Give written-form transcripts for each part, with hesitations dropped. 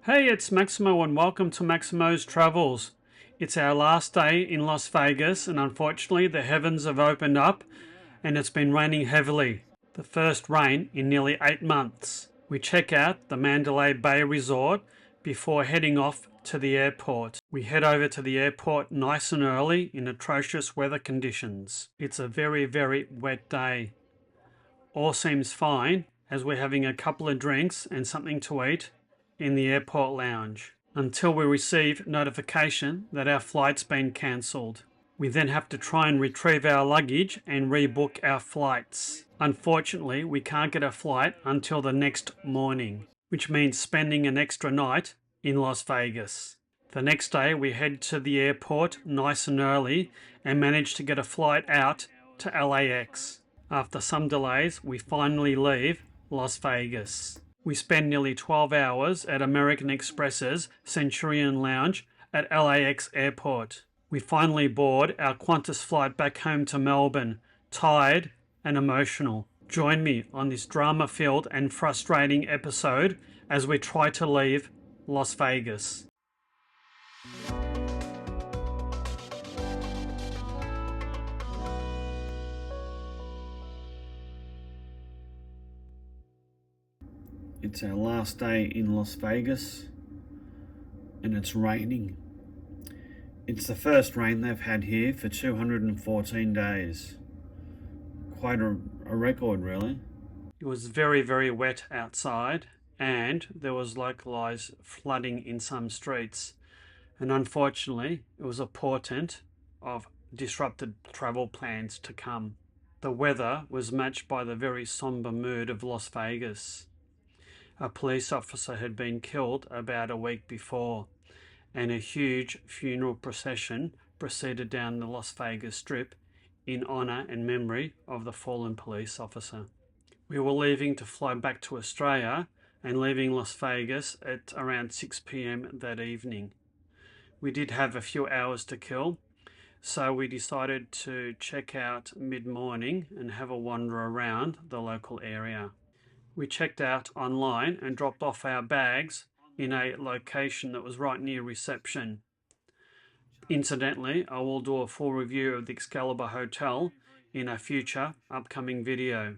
Hey, it's Maximo and welcome to Maximo's Travels. It's our last day in Las Vegas and unfortunately the heavens have opened up and it's been raining heavily. The first rain in nearly 8 months. We check out the Mandalay Bay Resort before heading off to the airport. We head over to the airport nice and early in atrocious weather conditions. It's a very, very wet day. All seems fine as we're having a couple of drinks and something to eat in the airport lounge until we receive notification that our flight's been cancelled. We then have to try and retrieve our luggage and rebook our flights. Unfortunately, we can't get a flight until the next morning, which means spending an extra night in Las Vegas. The next day, we head to the airport nice and early and manage to get a flight out to LAX. After some delays, we finally leave Las Vegas. We spend nearly 12 hours at American Express's Centurion Lounge at LAX Airport. We finally board our Qantas flight back home to Melbourne, tired and emotional. Join me on this drama-filled and frustrating episode as we try to leave Las Vegas. It's our last day in Las Vegas and it's raining. It's the first rain they've had here for 214 days. Quite a record, really. It was very, very wet outside and there was localized flooding in some streets. And unfortunately, it was a portent of disrupted travel plans to come. The weather was matched by the very somber mood of Las Vegas. A police officer had been killed about a week before, and a huge funeral procession proceeded down the Las Vegas Strip in honour and memory of the fallen police officer. We were leaving to fly back to Australia and leaving Las Vegas at around 6 p.m. that evening. We did have a few hours to kill, so we decided to check out mid-morning and have a wander around the local area. We checked out online and dropped off our bags in a location that was right near reception. Incidentally, I will do a full review of the Excalibur Hotel in a future upcoming video.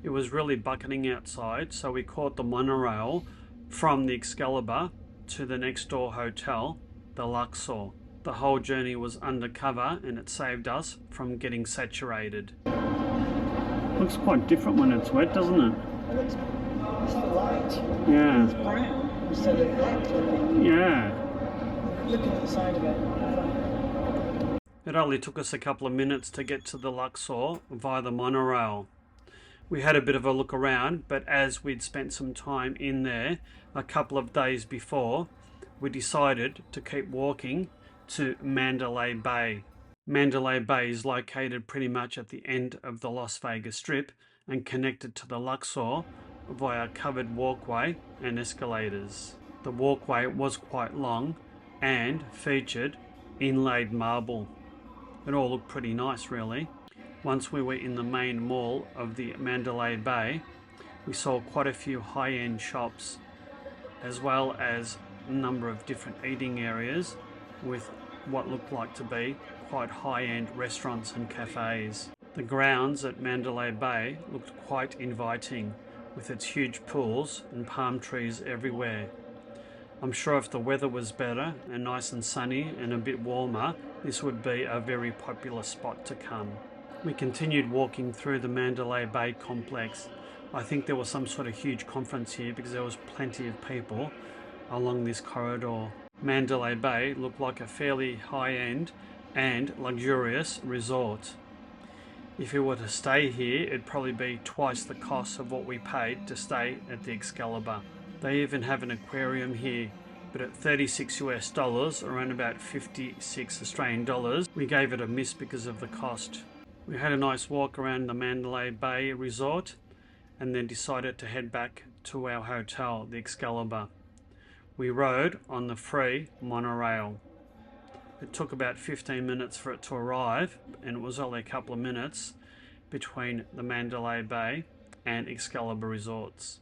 It was really bucketing outside, so we caught the monorail from the Excalibur to the next door hotel, the Luxor. The whole journey was undercover and it saved us from getting saturated. Looks quite different when it's wet, doesn't it? It looks, it's the light. Yeah. It's brown instead of black looking. Yeah. Look at the side of it. It only took us a couple of minutes to get to the Luxor via the monorail. We had a bit of a look around, but as we'd spent some time in there a couple of days before, we decided to keep walking to Mandalay Bay. Mandalay Bay is located pretty much at the end of the Las Vegas Strip and connected to the Luxor via a covered walkway and escalators. The walkway was quite long and featured inlaid marble. It all looked pretty nice, really. Once we were in the main mall of the Mandalay Bay, we saw quite a few high-end shops as well as a number of different eating areas with what looked like to be quite high-end restaurants and cafes. The grounds at Mandalay Bay looked quite inviting with its huge pools and palm trees everywhere. I'm sure if the weather was better and nice and sunny and a bit warmer, this would be a very popular spot to come. We continued walking through the Mandalay Bay complex. I think there was some sort of huge conference here because there was plenty of people along this corridor. Mandalay Bay looked like a fairly high-end and luxurious resort. If we were to stay here, it'd probably be twice the cost of what we paid to stay at the Excalibur. They even have an aquarium here, but at 36 US dollars, around about 56 Australian dollars, we gave it a miss because of the cost. We had a nice walk around the Mandalay Bay Resort and then decided to head back to our hotel, the Excalibur. We rode on the free monorail. It took about 15 minutes for it to arrive, and it was only a couple of minutes between the Mandalay Bay and Excalibur resorts.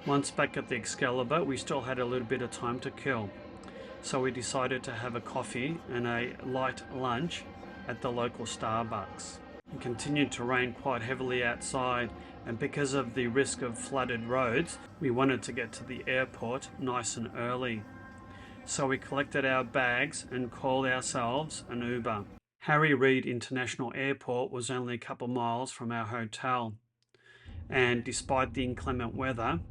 Once back at the Excalibur, we still had a little bit of time to kill. So we decided to have a coffee and a light lunch at the local Starbucks. It continued to rain quite heavily outside, and because of the risk of flooded roads, we wanted to get to the airport nice and early. So we collected our bags and called ourselves an Uber. Harry Reid International Airport was only a couple miles from our hotel, and despite the inclement weather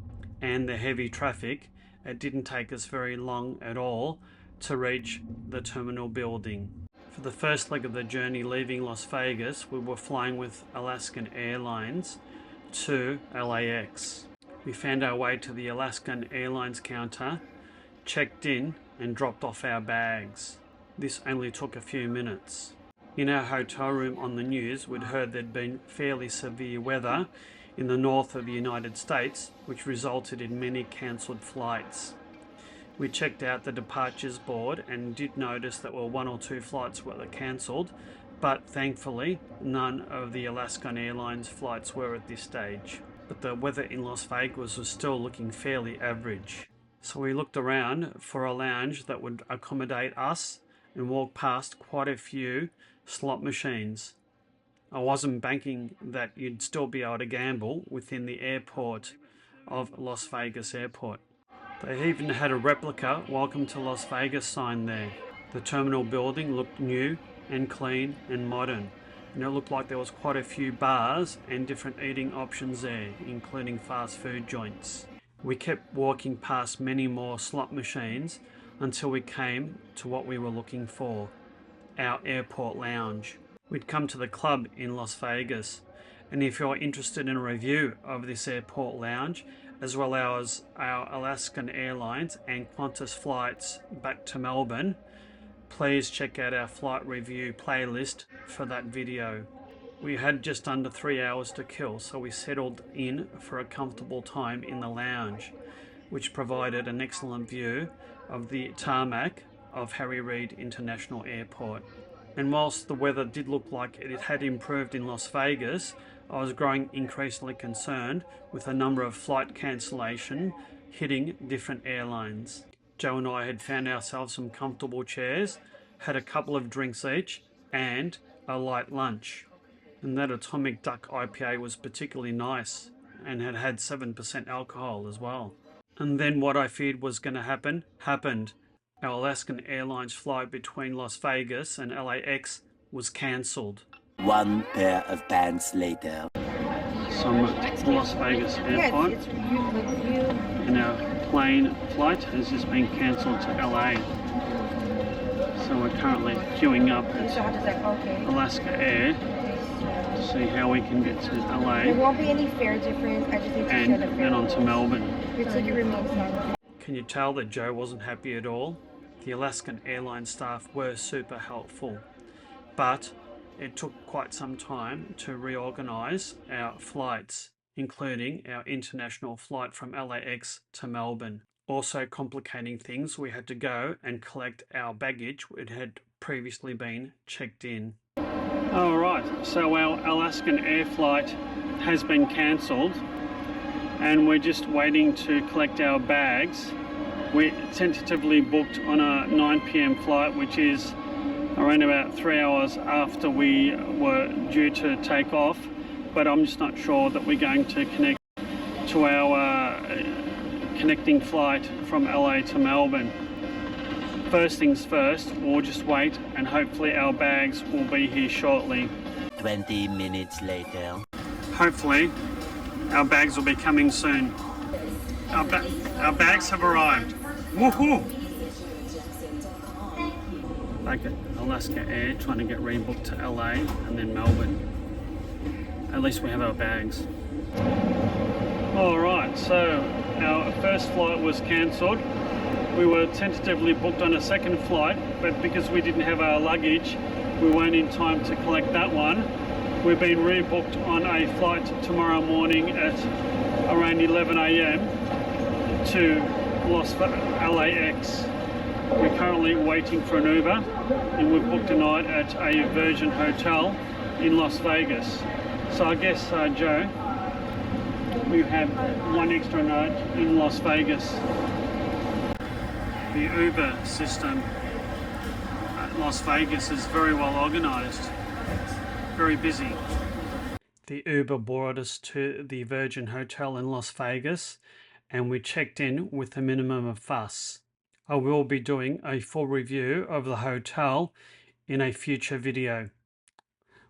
and the heavy traffic, it didn't take us very long at all to reach the terminal building. For the first leg of the journey leaving Las Vegas, we were flying with Alaskan Airlines to LAX. We found our way to the Alaskan Airlines counter, checked in and dropped off our bags. This only took a few minutes. In our hotel room on the news, we'd heard there'd been fairly severe weather in the north of the United States, which resulted in many cancelled flights. We checked out the departures board and did notice that one or two flights were cancelled, but thankfully none of the Alaskan Airlines flights were at this stage. But the weather in Las Vegas was still looking fairly average. So we looked around for a lounge that would accommodate us and walked past quite a few slot machines. I wasn't banking that you'd still be able to gamble within the airport of Las Vegas Airport. They even had a replica "Welcome to Las Vegas" sign there. The terminal building looked new and clean and modern, and it looked like there was quite a few bars and different eating options there, including fast food joints. We kept walking past many more slot machines until we came to what we were looking for, our airport lounge. We'd come to the club in Las Vegas, and if you're interested in a review of this airport lounge, as well as our Alaskan Airlines and Qantas flights back to Melbourne, please check out our flight review playlist for that video. We had just under 3 hours to kill, so we settled in for a comfortable time in the lounge, which provided an excellent view of the tarmac of Harry Reid International Airport. And whilst the weather did look like it had improved in Las Vegas, I was growing increasingly concerned with a number of flight cancellation hitting different airlines. Joe and I had found ourselves some comfortable chairs, had a couple of drinks each, and a light lunch. And that Atomic Duck IPA was particularly nice and had 7% alcohol as well. And then what I feared was going to happen, happened. Our Alaskan Airlines flight between Las Vegas and LAX was cancelled. One pair of pants later. So I'm at Las Vegas Airport, and our plane flight has just been cancelled to LA. So we're currently queuing up at Alaska Air to see how we can get to LA. There won't be any fare difference. I just need to share the fare. And then on to Melbourne. Your ticket remains on. Can you tell that Joe wasn't happy at all? The Alaskan Airlines staff were super helpful, but it took quite some time to reorganise our flights, including our international flight from LAX to Melbourne. Also complicating things, we had to go and collect our baggage, which had previously been checked in. Alright, so our Alaskan Air flight has been cancelled, and we're just waiting to collect our bags. We tentatively booked on a 9 p.m. flight, which is around about 3 hours after we were due to take off, but I'm just not sure that we're going to connect to our connecting flight from LA to Melbourne. First things first, we'll just wait and hopefully our bags will be here shortly. 20 minutes later. Hopefully our bags will be coming soon. Our bags have arrived. Woohoo! Back at Alaska Air, trying to get rebooked to LA and then Melbourne. At least we have our bags. Alright, so our first flight was cancelled. We were tentatively booked on a second flight, but because we didn't have our luggage, we weren't in time to collect that one. We've been rebooked on a flight tomorrow morning at around 11 a.m. to LAX. We're currently waiting for an Uber, and we've booked a night at a Virgin hotel in Las Vegas. So I guess, Joe, We have one extra note in Las Vegas. The Uber system at Las Vegas is very well organised, very busy. The Uber brought us to the Virgin Hotel in Las Vegas and we checked in with a minimum of fuss. I will be doing a full review of the hotel in a future video.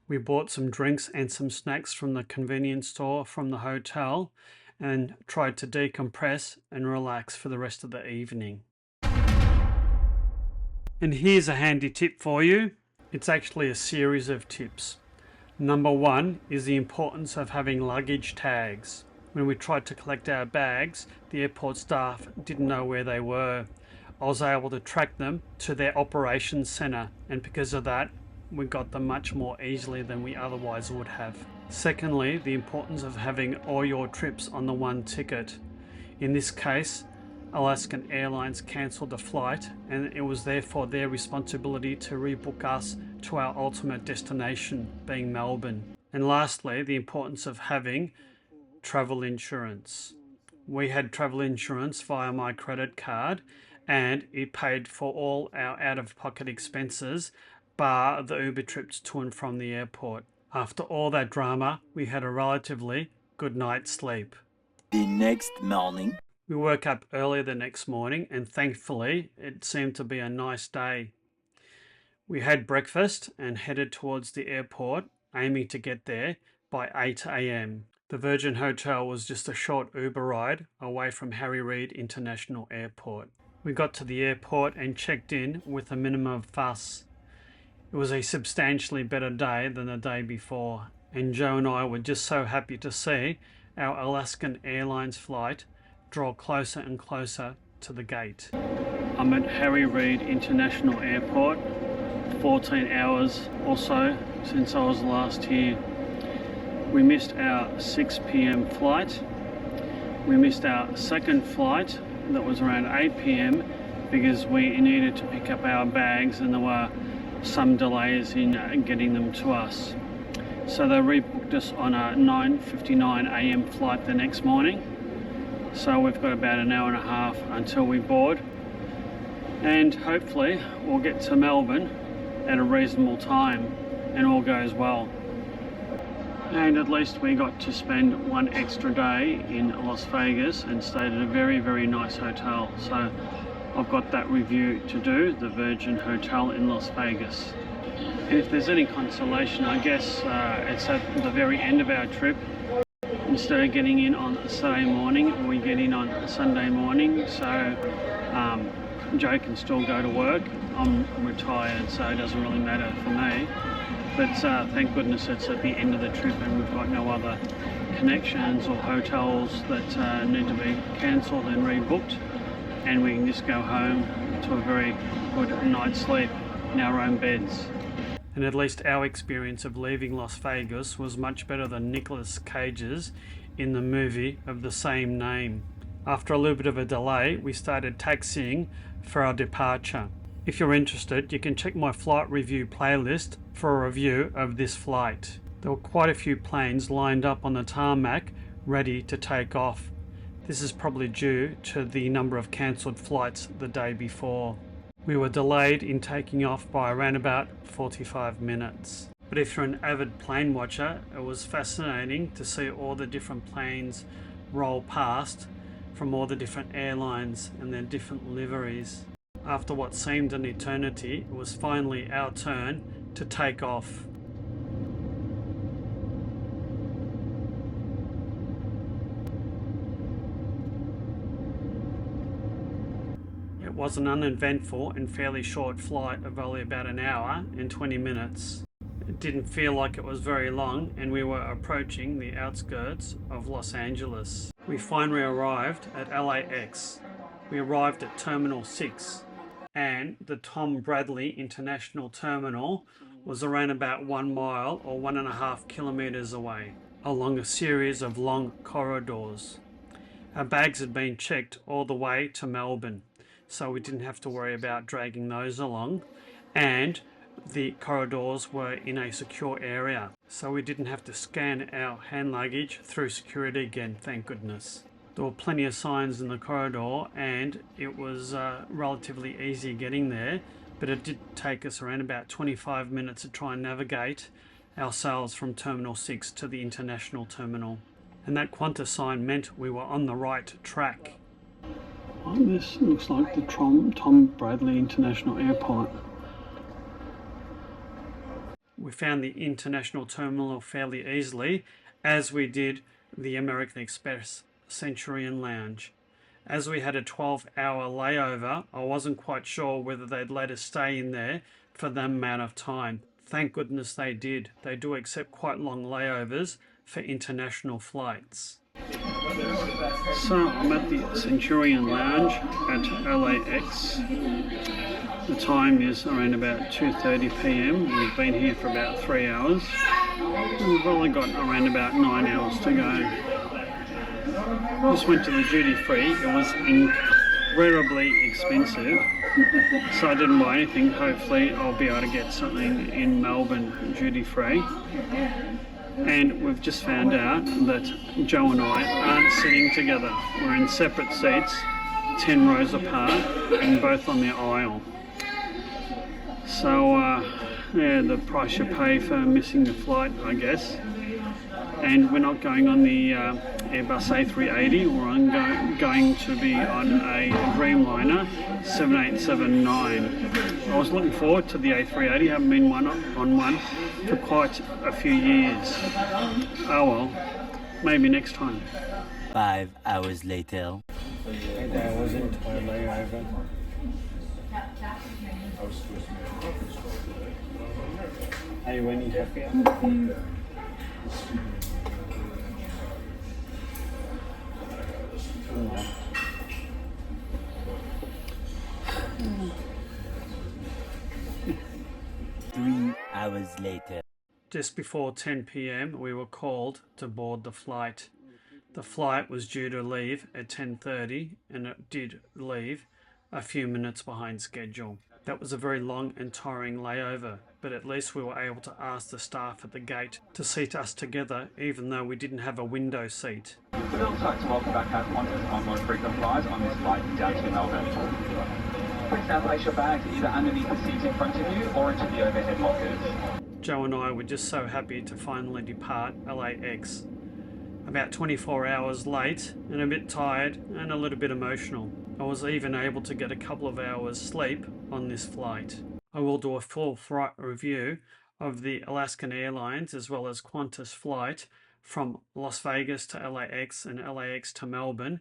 We bought some drinks and some snacks from the convenience store from the hotel and tried to decompress and relax for the rest of the evening. And here's a handy tip for you. It's actually a series of tips. Number one is the importance of having luggage tags. When we tried to collect our bags, the airport staff didn't know where they were. I was able to track them to their operations centre, and because of that, we got them much more easily than we otherwise would have. Secondly, the importance of having all your trips on the one ticket. In this case, Alaskan Airlines cancelled the flight, and it was therefore their responsibility to rebook us to our ultimate destination, being Melbourne. And lastly, the importance of having travel insurance. We had travel insurance via my credit card, and it paid for all our out-of-pocket expenses, bar the Uber trips to and from the airport. After all that drama, we had a relatively good night's sleep. The next morning. We woke up early the next morning and thankfully it seemed to be a nice day. We had breakfast and headed towards the airport, aiming to get there by 8 a.m. The Virgin Hotel was just a short Uber ride away from Harry Reid International Airport. We got to the airport and checked in with a minimum of fuss. It was a substantially better day than the day before, and Joe and I were just so happy to see our Alaskan Airlines flight draw closer and closer to the gate. I'm at Harry Reid International Airport, 14 hours or so since I was last here. We missed our 6 p.m. flight. We missed our second flight that was around 8 p.m. because we needed to pick up our bags and there were some delays in getting them to us. So they rebooked us on a 9:59 a.m. flight the next morning. So we've got about an hour and a half until we board, and hopefully we'll get to Melbourne at a reasonable time and all goes well. And at least we got to spend one extra day in Las Vegas and stayed at a very, very nice hotel. So I've got that review to do, the Virgin Hotel in Las Vegas. And if there's any consolation, I guess it's at the very end of our trip. Instead of getting in on Saturday morning, we get in on Sunday morning, so Joe can still go to work. I'm retired, so it doesn't really matter for me. But thank goodness it's at the end of the trip and we've got no other connections or hotels that need to be cancelled and rebooked, and we can just go home to a very good night's sleep in our own beds. And at least our experience of leaving Las Vegas was much better than Nicolas Cage's in the movie of the same name. After a little bit of a delay, we started taxiing for our departure. If you're interested, you can check my flight review playlist for a review of this flight. There were quite a few planes lined up on the tarmac ready to take off. This is probably due to the number of cancelled flights the day before. We were delayed in taking off by around about 45 minutes. But if you're an avid plane watcher, it was fascinating to see all the different planes roll past from all the different airlines and their different liveries. After what seemed an eternity, it was finally our turn to take off. It was an uneventful and fairly short flight of only about an hour and 20 minutes. It didn't feel like it was very long, and we were approaching the outskirts of Los Angeles. We finally arrived at LAX. We arrived at Terminal 6, and the Tom Bradley International Terminal was around about 1 mile or 1.5 kilometers away, along a series of long corridors. Our bags had been checked all the way to Melbourne, so we didn't have to worry about dragging those along, and the corridors were in a secure area, so we didn't have to scan our hand luggage through security again, thank goodness. There were plenty of signs in the corridor and it was relatively easy getting there, but it did take us around about 25 minutes to try and navigate ourselves from Terminal 6 to the international terminal. And that Qantas sign meant we were on the right track. This looks like the Tom Bradley International Airport. We found the international terminal fairly easily, as we did the American Express Centurion Lounge. As we had a 12-hour layover, I wasn't quite sure whether they'd let us stay in there for that amount of time. Thank goodness they did. They do accept quite long layovers for international flights. So I'm at the Centurion Lounge at LAX. The time is around about 2:30 p.m. We've been here for about 3 hours. We've only got around about 9 hours to go. Just went to the duty free. It was incredibly expensive, so I didn't buy anything. Hopefully I'll be able to get something in Melbourne duty free. And we've just found out that Joe and I aren't sitting together. We're in separate seats, 10 rows apart, and both on the aisle. So yeah, the price you pay for missing the flight, I guess. And we're not going on the Airbus A380, we're going to be on a Dreamliner 7879. I was looking forward to the A380, haven't been on one for quite a few years. Oh well, maybe next time. 5 hours later. 8 hours into my layover. Are you any happier? 3 hours later. Just before 10 p.m. we were called to board the flight. The flight was due to leave at 10:30 and it did leave a few minutes behind schedule. That was a very long and tiring layover, but at least we were able to ask the staff at the gate to seat us together even though we didn't have a window seat. We'd also like to welcome back our Qantas onboard frequent flyers on this flight down to Melbourne. Please now place your bags either underneath the seats in front of you or into the overhead lockers. Joe and I were just so happy to finally depart LAX. About 24 hours late and a bit tired and a little bit emotional. I was even able to get a couple of hours sleep on this flight. I will do a full flight review of the Alaskan Airlines as well as Qantas flight from Las Vegas to LAX and LAX to Melbourne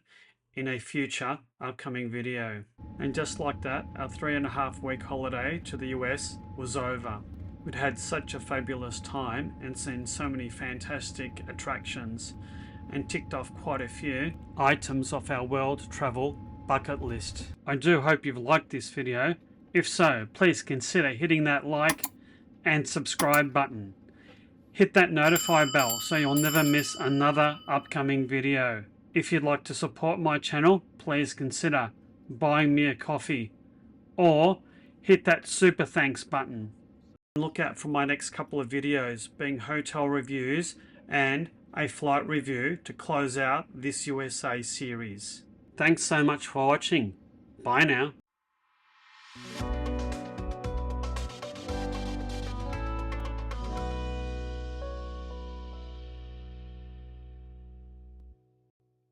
in a future upcoming video. And just like that, our 3.5-week holiday to the US was over. We'd had such a fabulous time and seen so many fantastic attractions and ticked off quite a few items off our world travel bucket list. I do hope you've liked this video. If so, please consider hitting that like and subscribe button. Hit that notify bell so you'll never miss another upcoming video. If you'd like to support my channel, please consider buying me a coffee or hit that super thanks button. Look out for my next couple of videos being hotel reviews and a flight review to close out this USA series. Thanks so much for watching. Bye now.